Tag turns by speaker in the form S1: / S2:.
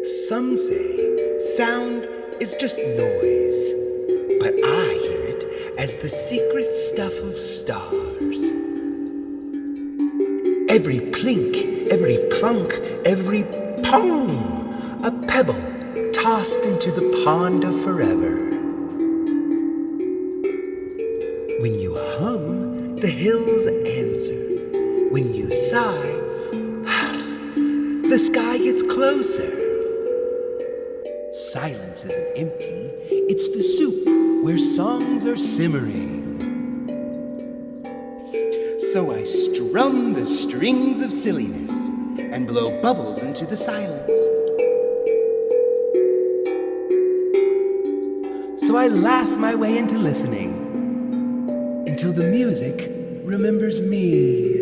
S1: Some say sound is just noise, but I hear it as the secret stuff of stars. Every plink, every plunk, every pong, a pebble tossed into the pond of forever. When you hum, the hills answer. When you sigh, the sky gets closer. Silence isn't empty, it's the soup where songs are simmering. So I strum the strings of silliness and blow bubbles into the silence. So I laugh my way into listening until the music remembers me.